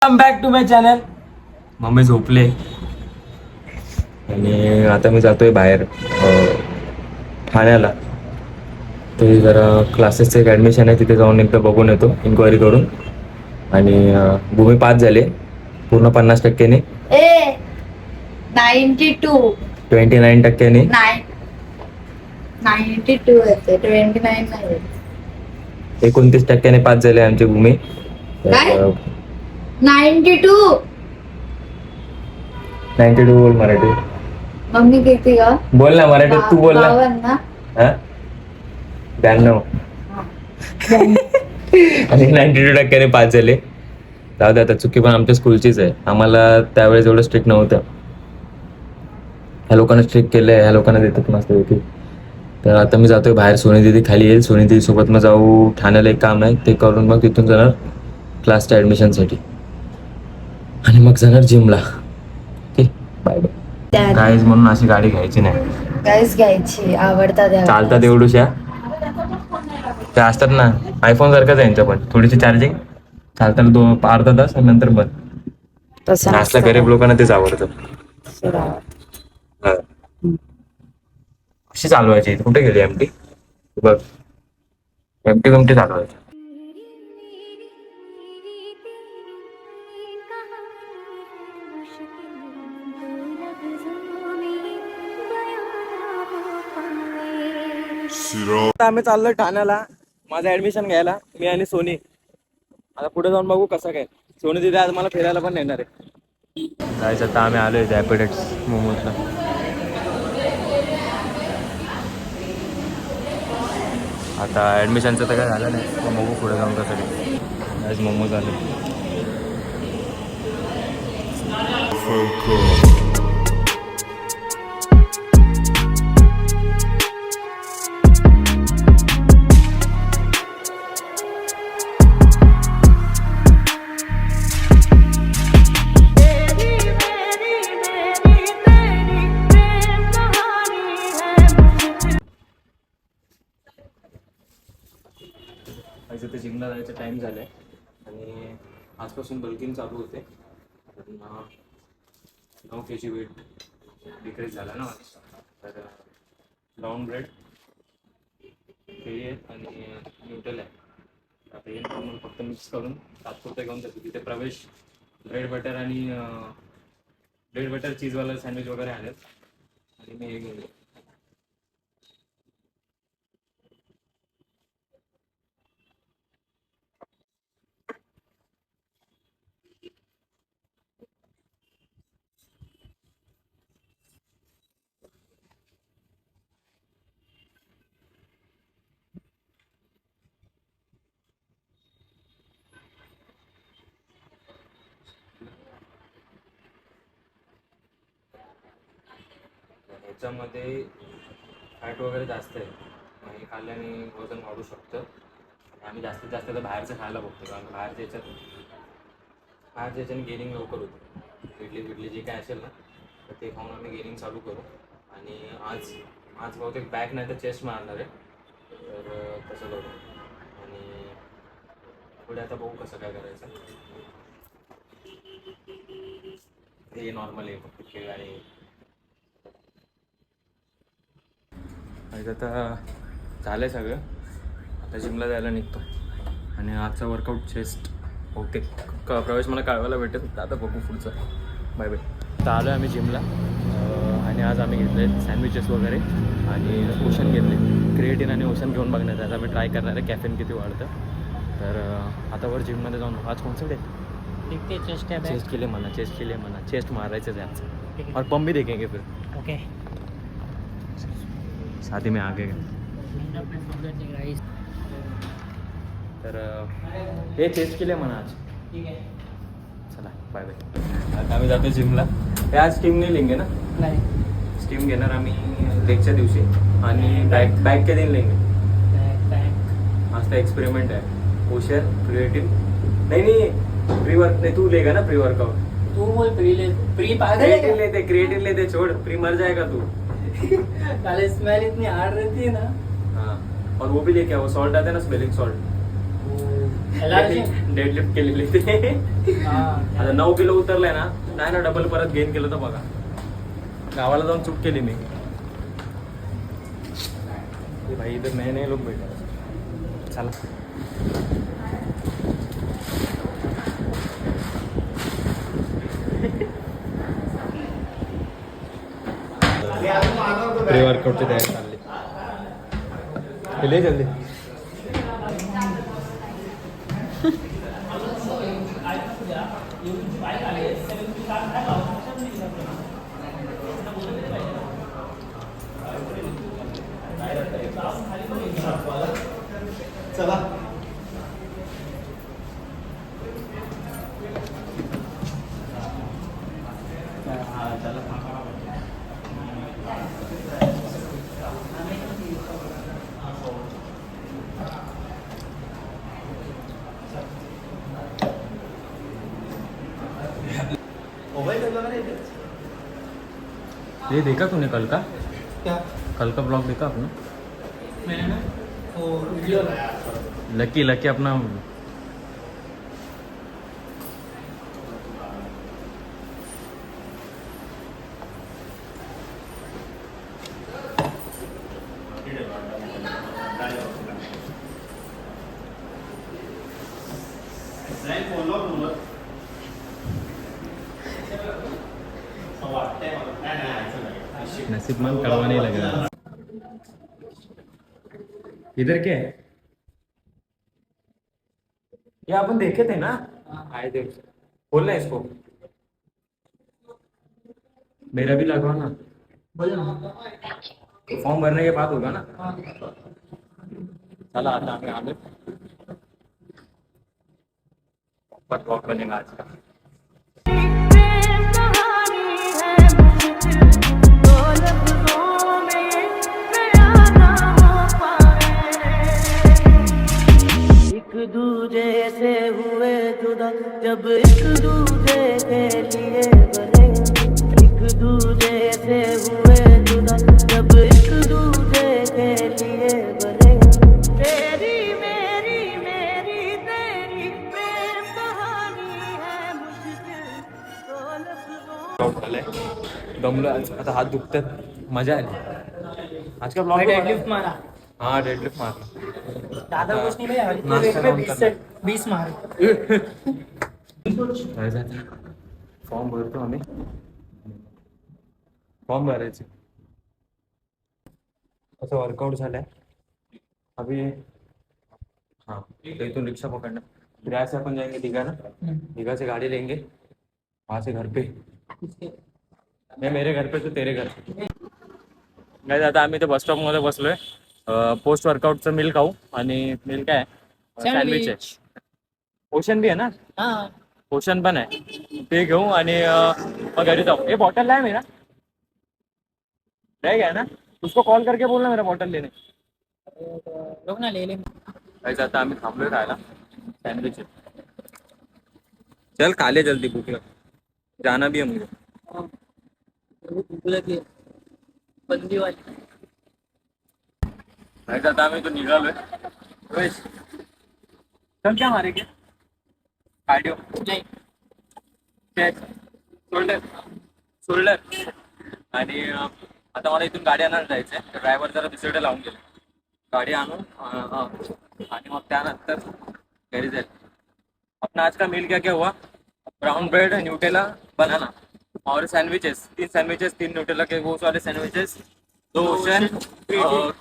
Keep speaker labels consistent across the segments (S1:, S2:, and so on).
S1: Come back to my channel.
S2: Mummy झोपले आणि आता मी जातोय बाहेर ठाण्याला. ते जरा क्लासेसचं एक ॲडमिशन आहे, तिथे जाऊन एकदा बघून येतो इन्क्वायरी करून. आणि भूमी पास झाले पूर्ण 50%ने.
S3: 92
S2: 29%ने.
S3: 92 येते, 29 नाही.
S2: 29%ने पास झाले आमची भूमी.
S3: काय? 92
S2: बोल मराठी.
S3: मम्मी किती का
S2: बोल ना मराठीत, तू बोल ना. 92 आणि 92% पास झाले. जाऊ दे आता, चुकी पण आमच्या स्कूलचीच आहे. आम्हाला त्यावेळेस एवढं स्ट्रिक्ट नव्हतं. ह्या लोकांना स्ट्रिक्ट केलंय, ह्या लोकांना देतात मस्त होती. तर आता मी जातोय बाहेर. सोनी दीदी खाली येईल, सोनी दीदी सोबत मग जाऊ. ठाण्याला एक काम आहे ते करून मग तिथून जाणार क्लासच्या ॲडमिशनसाठी आणि मग जाणार जिमला. Okay, bye bye. गाईज म्हणून अशी गाडी घ्यायची नाही.
S3: गाईस घ्यायची, आवडतात.
S2: चालतात एवढूशा त्या असतात ना, आयफोन सारखंच आहे यांचं पण. थोडीशी चार्जिंग चालतात अर्धा तास आणि नंतर बंद.
S3: तसं
S2: असल्या गरीब लोकांना तेच आवडतं. कशी चालवायची? कुठे गेली एमटी? बघ, एमटी चालवायची. आता आम्ही चाललोय ठाण्याला माझं ऍडमिशन घ्यायला, मी आणि सोनी. आता पुढे जाऊन बघू कसं काय. सोनी तिथे आज मला फिरायला पण नेणार आहे. जायचं आता आम्ही आलोय ॲपेटेक्स मोमोजला. आता ॲडमिशनचं तर काय झालं नाही, मग बघू पुढे जाऊन कसं काय. आज मोमोज आले. ते जिमला जायचं टाईम झालाय आणि आजपासून बल्किंग चालू होते. 9 kg वेट डिक्रीज झाला ना. तर ब्राऊन ब्रेड हे आणि न्यूट्रल आहे. आता हे नॉर्मल फक्त मिक्स करून तात्पुरतं घेऊन जातो. तिथे प्रवेश ब्रेड बटर आणि ब्रेड बटर चीजवाला सँडविच वगैरे आहेत आणि मी हे घेऊन. ह्याच्यामध्ये फॅट वगैरे जास्त आहे, मग हे खाल्ल्याने वजन वाढू शकतं. आणि आम्ही जास्तीत जास्त तर बाहेरचं खायला बघतो, कारण बाहेरच्या ह्याच्याने गेनिंग लवकर होतं. इडली जे काय असेल ना, तर ते खाऊन आम्ही गेनिंग चालू करू. आणि आज बहुतेक बॅक नाही तर चेस्ट मारणार आहे, तर तसं करू. आणि पुढे आता बघू कसं काय करायचं. हे नॉर्मल आहे फक्त खेळ. आणि आता झालं आहे सगळं. आता जिमला जायला निघतो आणि आजचा वर्कआउट चेस्ट बहुतेक प्रवेश मला कळवायला भेटेल. आता बघू पुढचं. Bye bye. आता आलो आहे आम्ही जिमला आणि आज आम्ही घेतले सँडविचेस वगैरे आणि ओशन घेतले. क्रिएटिन आणि ओशन घेऊन बघण्यात आता आम्ही ट्राय करणार आहे कॅफेन किती वाढतं. तर आता वर जिममध्ये जाऊन आज कोणचं डे? चेस्ट केले म्हणा, चेस्ट मारायचंच आहे आजचं. और पंप भी देखेंगे फिर.
S1: ओके,
S2: साथ ही में आगे तर हे चेस्ट केले म्हणा आज.
S1: ठीक आहे,
S2: चला बाय बाय. आता आम्ही जातो जिमला. हे आज स्टीम नाही लेंगे ना?
S1: नाही
S2: स्टीम घेणार आम्ही लेगच्या दिवशी आणि बॅक के दिन लेंगे. आज तर एक्सपेरिमेंट आहे. ओशन क्रिएटिन नाही प्री वर्क नाही. तू लेगा ना प्री वर्कआउट?
S1: तू बोल प्री
S2: क्रिएटिन लेते छोड़, प्री मर जाएगा तू.
S1: काले स्मेल इतनी हार्ड रहती है ना.
S2: हाँ, और वो भी लेके आओ, सॉल्ट आता है ना, स्मेलिंग सॉल्ट. डेडलिफ्ट केलेली ते. आता 9 किलो उतरलंय ना, नाही ना डबल परत गेन केलं तर बघा. गावाला जाऊन चूक केली मी. भाई इधर नए नए लोग बैठे हैं. चला प्री वर्कआउटची तयारी चालली. ले जल्दी.
S1: चला.
S2: ये देखा तूने कल का
S1: क्या
S2: ब्लॉग देखा अपना?
S1: मैंने ना वो वीडियो
S2: लकी लकी अपना नसीब मन कड़वा नहीं लग रहा. इधर क्या है? ये अपन देखे थे ना. आए थे. बोलना इसको. मेरा भी लगवा ना.
S1: बोलो ना.
S2: फॉर्म भरने के बाद होगा ना. चला आता हमें आगे पर ब्लॉग बनेगा आज का.
S4: एक दूजे से हुए जुदा जब एक दूजे के लिए बने, एक दूजे से हुए जुदा जब एक दूजे के लिए बने. तेरी मेरी मेरी तेरी प्रेम कहानी है मुश्किल तो लफ्जों.
S2: आउट झालंय. दमलो आज. आता हात दुखतात. मजा आली. आज का ब्लॉग
S1: डेडलिफ्ट मारा.
S2: हाँ डेडलिफ्ट मारला.
S1: ज्यादा कुछ नहीं भाई.
S2: नाश्ता
S1: वेट में
S2: कौन
S1: 20
S2: करता?
S1: से 20 मारे.
S2: फॉर्म भरतो आम्ही. फॉर्म भरायचे. असं वर्कआउट झालंय अभी. हाँ तो इथून रिक्शा पकड़ना. फिर यहाँ से अपन जाएंगे दीघा ना. दीघा से गाड़ी लेंगे वहाँ से घर पे. मैं मेरे घर पे तो तेरे घर पे. नाही आता आम्ही ते बस स्टॉप मध्ये बसलोय. पोस्ट वर्कआउटचं मिल खाऊ. आणि मिल काय सँडविच आहे. ओशन भी आहे ना.
S1: हाँ
S2: ओशन पण आहे. ते घेऊ आणि मग घरी जाऊ. ये बॉटल लाए मेरा. रह गया ना. उसको कॉल करके बोलना मेरा बॉटल लेने.
S1: लोग ना ले लेंगे.
S2: काहीच आता आम्ही थांबलोय खायला. सँडविच चल खा ले जल्दी. भूख लग. जाना भी है मुझे.
S1: बंदी वाली.
S2: काहीच आता आम्ही तो निघालोय. रोहित, चल क्या मारेंगे. कार्डिओ
S1: नहीं.
S2: Chest shoulder shoulder. आणि आता मला इथून गाडी आणायला जायचंय. ड्रायव्हर जरा दुसरीकडे लावून गेले. गाड़ी आणून आणि मग त्यानंतर घरी जाईल. अपना आज का मील क्या क्या हुआ. ब्राउन ब्रेड, न्यूटेला, बनाना और सैंडविचेस. 3 सैंडविचेस, 3 न्यूटेला के वो वाले सैंडविचेस, 2 ओशन,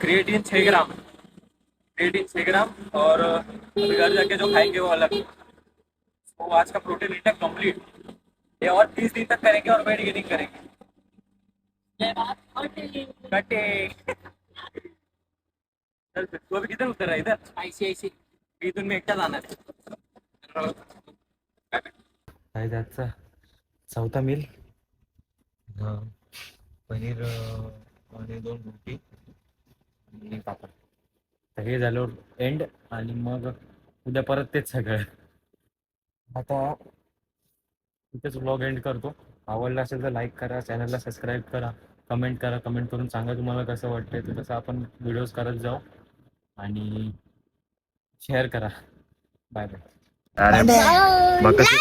S2: क्रिएटिन 6 ग्राम. क्रिएटिन 6 ग्राम. और अभी घर जाके जो खाएंगे वो अलग. तो आज का प्रोटीन इंटेक कंप्लीट. ये और 30 दिन तक करेंगे और वेट गेनिंग करेंगे. कटे. चल तू अभी किधर उतर रहा है. इधर
S1: ICIC.
S2: इथून मी एकटा जाणार. काय त्याचा चौथा मील. पनीर आणि 2 रोटी आणि पापड. तर हे झाल्यावर एंड. आणि मग उद्या परत तेच सगळं. आता इथेच व्लॉग एंड करतो. आवडला असेल तर लाईक करा, चॅनलला सबस्क्राईब करा, कमेंट करा. कमेंट करून सांगा तुम्हाला कसं वाटतंय. तर तसं आपण व्हिडिओज करत जाऊ आणि शेअर करा. Bye bye. अरे बघ कसं